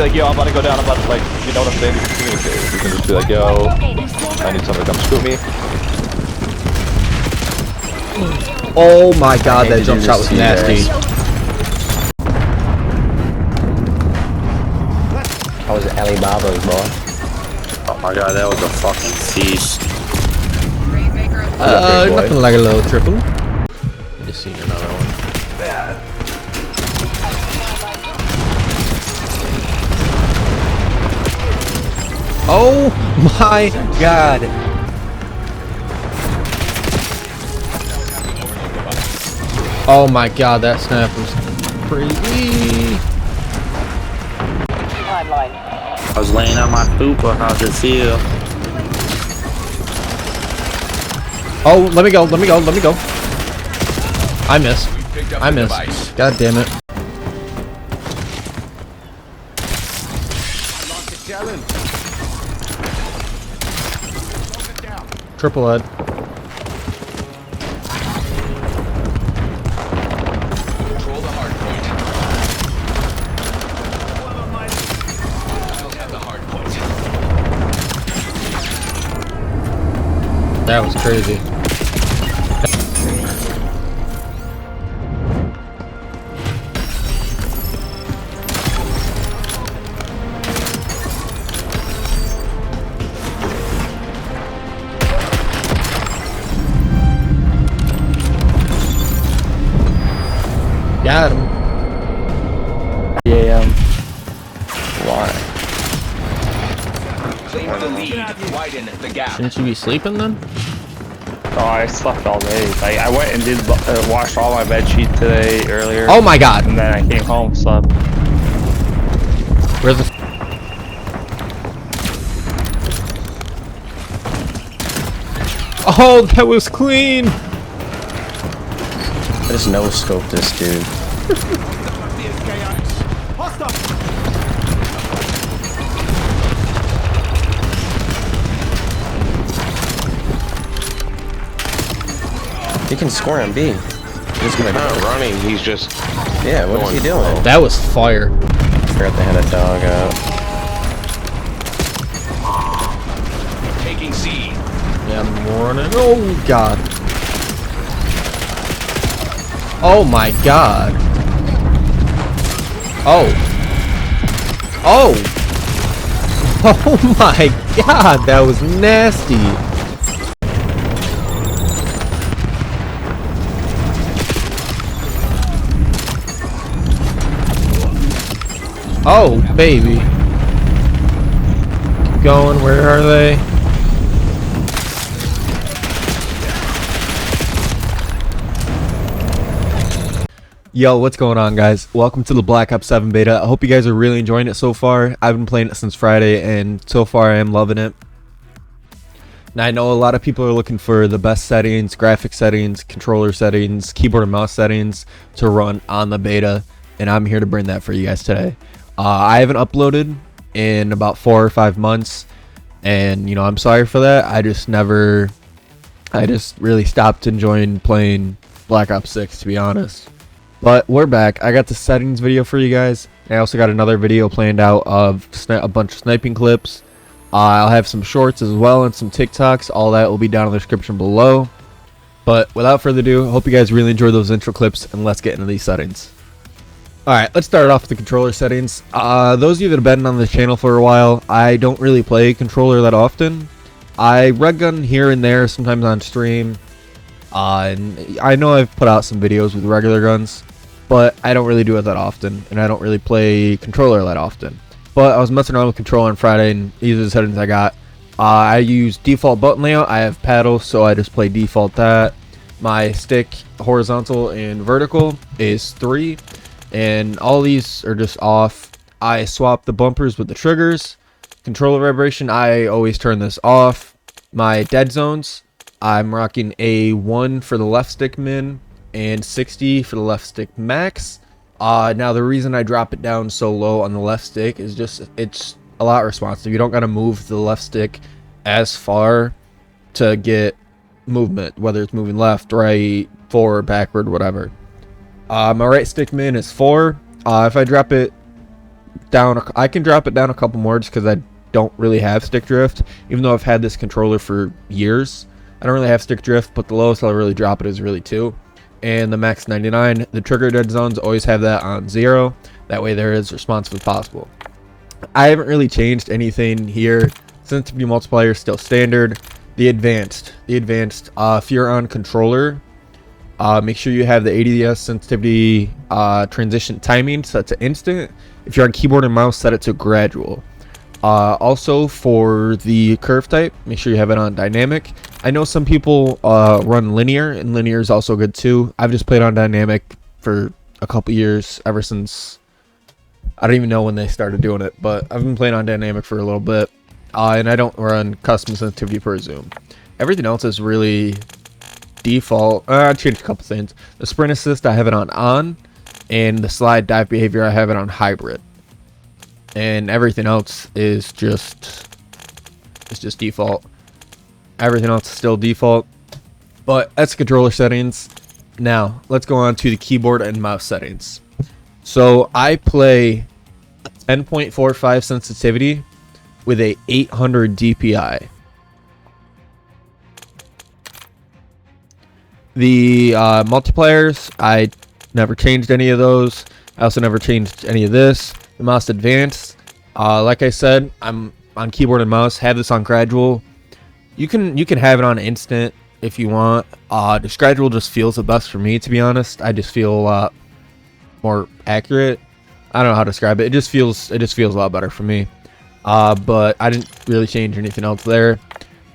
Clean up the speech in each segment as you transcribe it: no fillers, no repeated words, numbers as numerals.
Like, yo, I'm about to go down, I'm about to, like, you know what I'm saying? You can communicate. You can just be like, yo, I need somebody to come scoop me. Oh my god, that jump shot was nasty. That was Alibaba's, boy. Oh my god, that was a fucking feast. Nothing like a little triple. Just seen another one. Bad. Oh my god. Oh my god, that snap was crazy. I was laying on my pooper, how'd it feel? Oh, let me go, let me go, let me go. I missed. I missed. God damn it. Triple head. Control the hard point. Have the hard point. That was crazy. Got him. KBAM. Why? Claim the lead. Widen the gap. Shouldn't you be sleeping then? Oh, I slept all day. Like, I went and did washed all my bed sheet today earlier. Oh my god. And then I came home, slept. Where's the... Oh, that was clean. I just no-scoped this dude. He can score on B. He's gonna not running, he's just... Yeah, what is he doing? That was fire. I forgot they had a dog out. Taking C. Yeah, I'm running. Oh god. Oh my god. Oh. Oh. Oh my god, that was nasty. Oh, baby. Keep going, where are they? Yo, what's going on, guys? Welcome to the Black Ops 7 beta. I hope you guys are really enjoying it so far. I've been playing it since Friday, and so far I am loving it. Now, I know a lot of people are looking for the best settings, graphic settings, controller settings, keyboard and mouse settings to run on the beta, and I'm here to bring that for you guys today. I haven't uploaded in about 4 or 5 months, and, you know, I'm sorry for that. I just really stopped enjoying playing Black Ops 6, to be honest. But we're back. I got the settings video for you guys. I also got another video planned out of a bunch of sniping clips. I'll have some shorts as well and some TikToks. All that will be down in the description below. But without further ado, I hope you guys really enjoy those intro clips, and let's get into these settings. Alright, let's start off with the controller settings. Those of you that have been on the channel for a while, I don't really play controller that often. I reg gun here and there, sometimes on stream. And I know I've put out some videos with regular guns, but I don't really do it that often, and I don't really play controller that often. But I was messing around with controller on Friday, and these are the settings I got. I use default button layout. I have paddle, so I just play default that. My stick horizontal and vertical is 3, and all these are just off. I swap the bumpers with the triggers. Controller vibration, I always turn this off. My dead zones, I'm rocking a 1 for the left stick min and 60 for the left stick max. Now the reason I drop it down so low on the left stick is just it's a lot responsive. You don't gotta move the left stick as far to get movement, whether it's moving left, right, forward, backward, whatever. My right stick min is 4. If I drop it down. I can drop it down a couple more just because I don't really have stick drift, even though I've had this controller for years. I don't really have stick drift, but the lowest I'll really drop it is really 2. And the max 99, the trigger dead zones, always have that on 0. That way they're as responsive as possible. I haven't really changed anything here. Sensitivity multiplier is still standard. The advanced, if you're on controller, make sure you have the ADS sensitivity transition timing set to instant. If you're on keyboard and mouse, set it to gradual. Also for the curve type, make sure you have it on dynamic. I know some people run linear, and linear is also good too. I've just played on dynamic for a couple years, ever since, I don't even know when they started doing it, but I've been playing on dynamic for a little bit. And I don't run custom sensitivity per zoom. Everything else is really default. I changed a couple things. The sprint assist, I have it on, and the slide dive behavior, I have it on hybrid. And everything else is just default. Everything else is still default. But that's controller settings. Now let's go on to the keyboard and mouse settings. So I play 10.45 sensitivity with a 800 DPI. The multipliers, I never changed any of those. I also never changed any of this. The mouse advanced, like I said, I'm on keyboard and mouse. Have this on gradual. You can have it on instant if you want. This gradual just feels the best for me, to be honest. I just feel a lot more accurate. I don't know how to describe it. It just feels a lot better for me. But I didn't really change anything else there.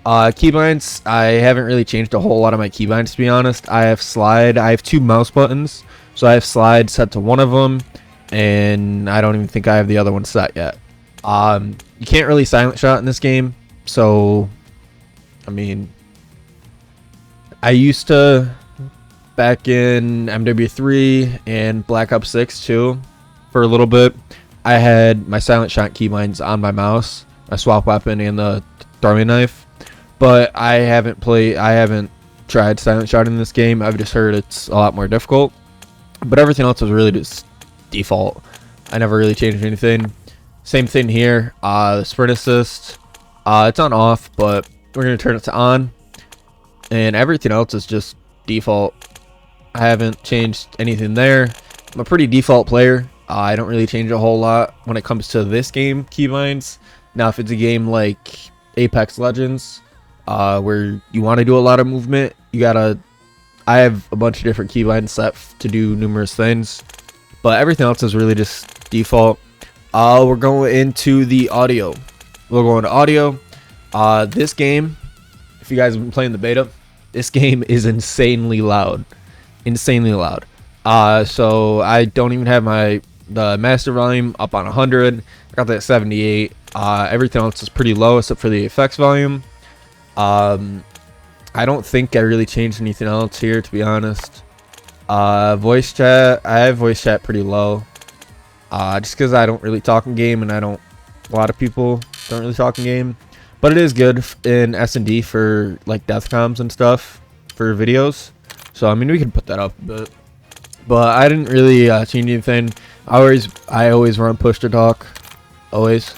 Keybinds, I haven't really changed a whole lot of my keybinds, to be honest. I have slide. I have 2 mouse buttons, so I have slide set to one of them, and I don't even think I have the other one set yet. You can't really silent shot in this game, so I mean, I used to back in MW3 and Black Ops 6 too for a little bit. I had my silent shot keybinds on my mouse, my swap weapon, and the throwing knife, but I haven't tried silent shot in this game. I've just heard it's a lot more difficult, but everything else was really just default. I never really changed anything. Same thing here. The sprint assist, it's on off, but we're gonna turn it to on, and everything else is just default. I haven't changed anything there. I'm a pretty default player. I don't really change a whole lot when it comes to this game keybinds. Now, if it's a game like Apex Legends, where you want to do a lot of movement, I have a bunch of different keybinds set to do numerous things, but everything else is really just default. We're going into the audio. We'll go into audio. This game, if you guys have been playing the beta, this game is insanely loud. So I don't even have the master volume up on 100. I got that at 78. Everything else is pretty low except for the effects volume. I don't think I really changed anything else here, to be honest. Voice chat, I have voice chat pretty low. Just because I don't really talk in game, and a lot of people don't really talk in game. But it is good in S&D for like death comms and stuff for videos. So I mean, we can put that up a bit. But I didn't really change anything. I always run push to talk, always.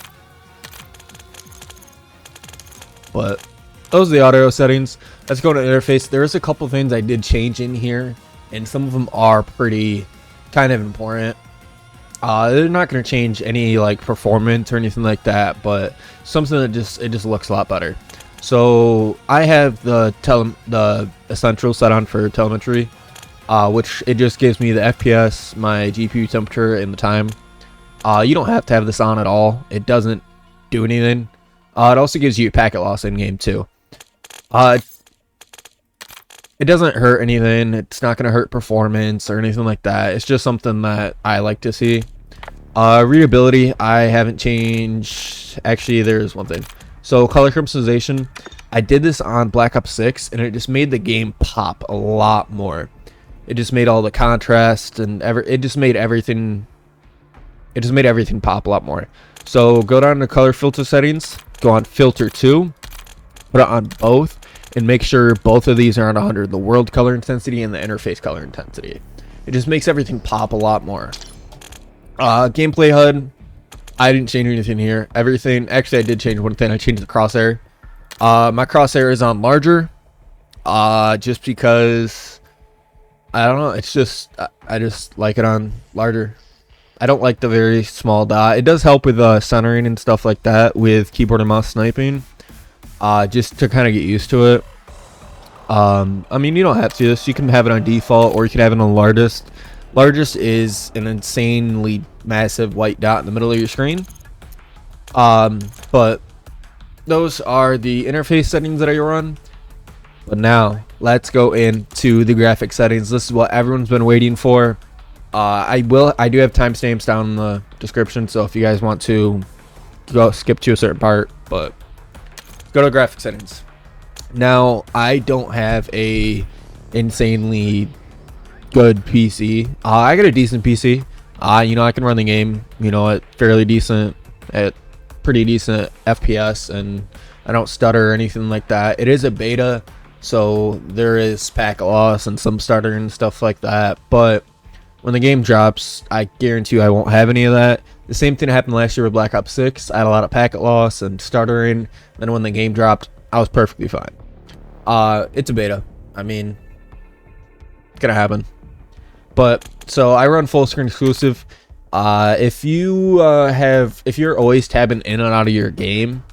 But those are the audio settings. Let's go to interface. There's a couple things I did change in here, and some of them are pretty kind of important. They're not going to change any like performance or anything like that, but something that just looks a lot better. So I have the essential set on for telemetry, which it just gives me the FPS, my GPU temperature, and the time. You don't have to have this on at all. It doesn't do anything. It also gives you packet loss in game too. It doesn't hurt anything. It's not going to hurt performance or anything like that. It's just something that I like to see. Readability, I haven't changed. Actually, there's one thing. So color customization, I did this on Black Ops 6, and it just made the game pop a lot more. It just made all the contrast and it just made everything pop a lot more. So go down to color filter settings, go on filter 2, put it on both, and make sure both of these are on 100, the world color intensity and the interface color intensity. It just makes everything pop a lot more. Gameplay HUD, I didn't change anything here. Everything, actually I did change one thing. I changed the crosshair. My crosshair is on larger, just because, I don't know, it's just, I just like it on larger. I don't like the very small dot. It does help with centering and stuff like that with keyboard and mouse sniping, just to kind of get used to it. I mean, you don't have to. You can have it on default, or you can have it on largest. Largest is an insanely massive white dot in the middle of your screen. But those are the interface settings that I run. But now let's go into the graphic settings. This is what everyone's been waiting for. I do have timestamps down in the description, so if you guys want to go skip to a certain part, but go to graphic settings. Now, I don't have a insanely good PC. I got a decent PC. You know, I can run the game, you know, at fairly decent, at pretty decent FPS, and I don't stutter or anything like that. It is a beta, so there is packet loss and some stuttering and stuff like that, but when the game drops, I guarantee you I won't have any of that. The same thing happened last year with Black Ops 6. I had a lot of packet loss and stuttering. Then when the game dropped, I was perfectly fine. It's a beta. I mean, it's gonna happen. But so I run full screen exclusive. If you're always tabbing in and out of your game,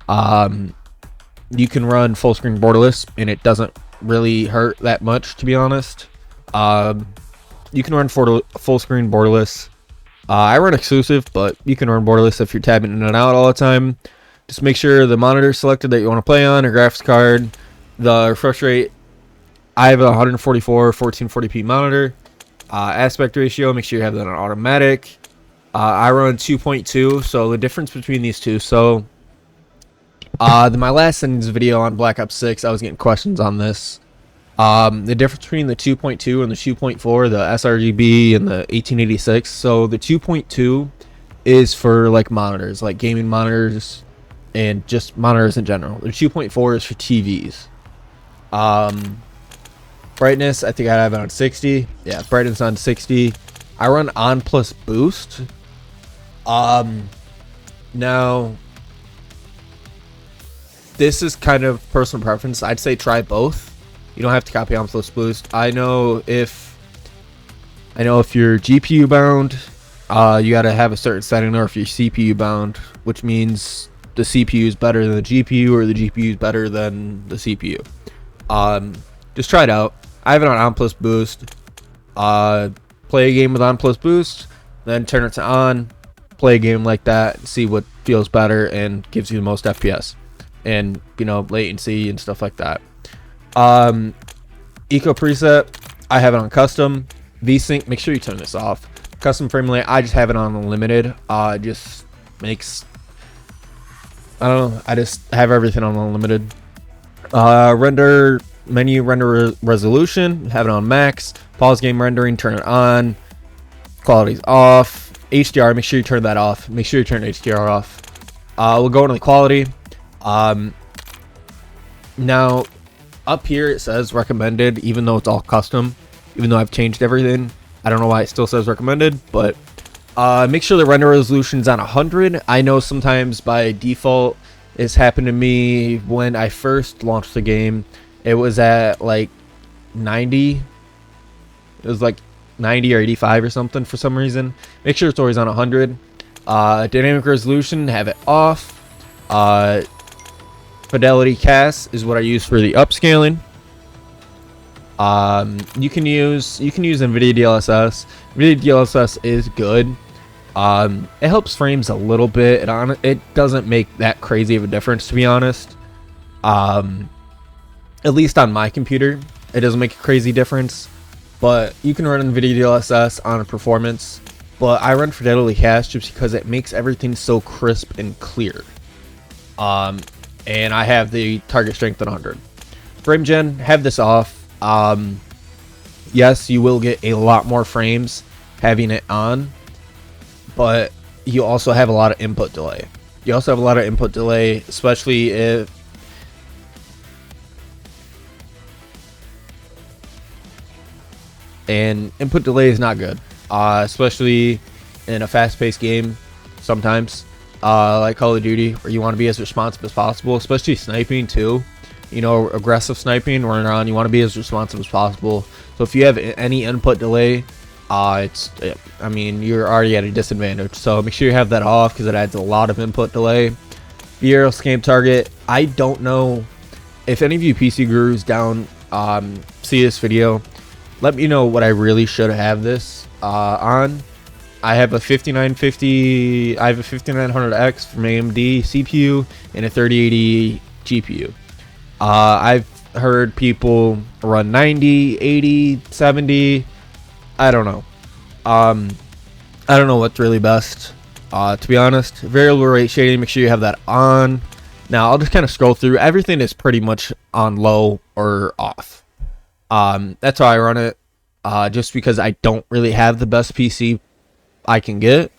you can run full screen borderless, and it doesn't really hurt that much, to be honest. You can run full screen borderless. I run exclusive, but you can run borderless if you're tabbing in and out all the time. Just make sure the monitor is selected that you want to play on, or graphics card. The refresh rate, I have a 144 1440p monitor. Aspect ratio, make sure you have that on automatic. I run 2.2, so the difference between these two. So my last settings video on Black Ops 6, I was getting questions on this. The difference between the 2.2 and the 2.4, the sRGB and the 1886. So the 2.2 is for like monitors, like gaming monitors and just monitors in general. The 2.4 is for TVs. Brightness, I think I have it on 60. Yeah, brightness on 60. I run on plus boost. Now this is kind of personal preference. I'd say try both. You don't have to copy on plus boost. I know if you're GPU bound, you gotta have a certain setting, or if you're CPU bound, which means the CPU is better than the GPU, or the GPU is better than the CPU. Just try it out. I have it on plus boost. Play a game with on plus boost, then turn it to on. Play a game like that, see what feels better and gives you the most FPS, and you know, latency and stuff like that. Eco preset, I have it on custom. VSync, make sure you turn this off. Custom frame rate, I just have it on unlimited. Just makes, I don't know, I just have everything on unlimited. Render menu, render resolution, have it on max. Pause game rendering, turn it on. Quality's off. HDR, make sure you turn that off. Make sure you turn HDR off. We'll go into the quality. Now up here it says recommended, even though it's all custom, even though I've changed everything. I don't know why it still says recommended, but make sure the render resolution's on 100. I know sometimes by default, it's happened to me when I first launched the game, it was at like 90. It was like 90 or 85 or something for some reason. Make sure it's always on 100. Dynamic resolution, have it off. Fidelity cast is what I use for the upscaling. You can use NVIDIA DLSS. NVIDIA DLSS is good. It helps frames a little bit. It doesn't make that crazy of a difference, to be honest. At least on my computer, it doesn't make a crazy difference. But you can run NVIDIA DLSS on a performance. But I run Fidelity cast just because it makes everything so crisp and clear. And I have the target strength at 100. Frame gen, have this off. Yes, you will get a lot more frames having it on, but you also have a lot of input delay. Especially if input delay is not good, especially in a fast-paced game. sometimes, like Call of Duty, where you want to be as responsive as possible, especially sniping too. You know, aggressive sniping, running around, you want to be as responsive as possible. So if you have any input delay, I mean, you're already at a disadvantage. So make sure you have that off because it adds a lot of input delay. Aerial scam target. I don't know if any of you PC gurus down see this video. Let me know what I really should have this on. I have a 5950. I have a 5900X from AMD CPU and a 3080 GPU. I've heard people run 90, 80, 70. I don't know. I don't know what's really best. To be honest, variable rate shading, make sure you have that on. Now I'll just kind of scroll through. Everything is pretty much on low or off. That's how I run it. Just because I don't really have the best PC I can get,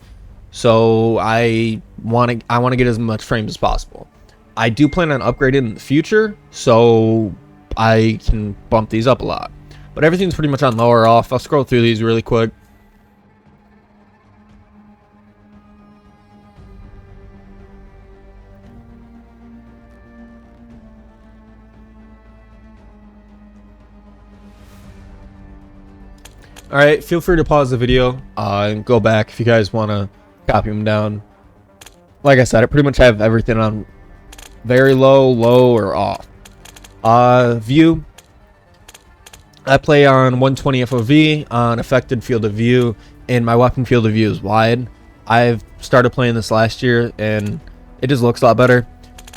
so I want to get as much frames as possible. I do plan on upgrading in the future, so I can bump these up a lot. But everything's pretty much on low or off. I'll scroll through these really quick. Alright, feel free to pause the video and go back if you guys want to copy them down. Like I said, I pretty much have everything on very low, low, or off. View. I play on 120 FOV on affected field of view, and my weapon field of view is wide. I've started playing this last year, and it just looks a lot better.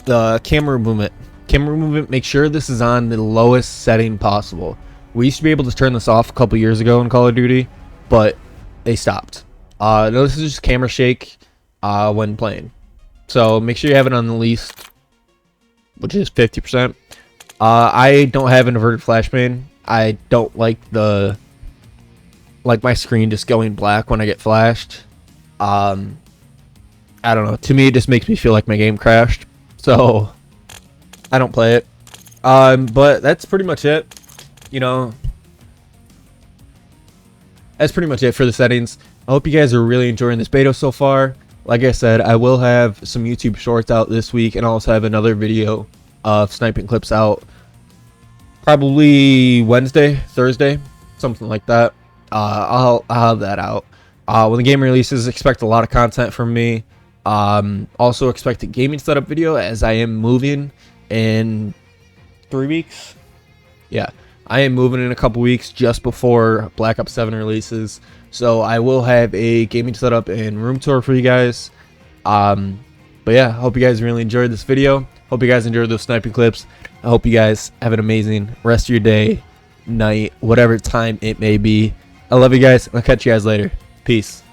The camera movement. Camera movement, make sure this is on the lowest setting possible. We used to be able to turn this off a couple years ago in Call of Duty, but they stopped. This is just camera shake when playing. So make sure you have it on the least, which is 50%. I don't have an inverted flashbang. I don't like my screen just going black when I get flashed. I don't know. To me, it just makes me feel like my game crashed. So I don't play it. But that's pretty much it. You know, that's pretty much it for the settings. I hope you guys are really enjoying this beta so far. Like I said, I will have some YouTube shorts out this week, and I'll also have another video of sniping clips out probably Wednesday, Thursday, something like that. I'll have that out. When the game releases, expect a lot of content from me. Also expect a gaming setup video, as I am moving in 3 weeks. Yeah, I am moving in a couple weeks just before Black Ops 7 releases. So I will have a gaming setup and room tour for you guys. But yeah, I hope you guys really enjoyed this video. Hope you guys enjoyed those sniping clips. I hope you guys have an amazing rest of your day, night, whatever time it may be. I love you guys. I'll catch you guys later. Peace.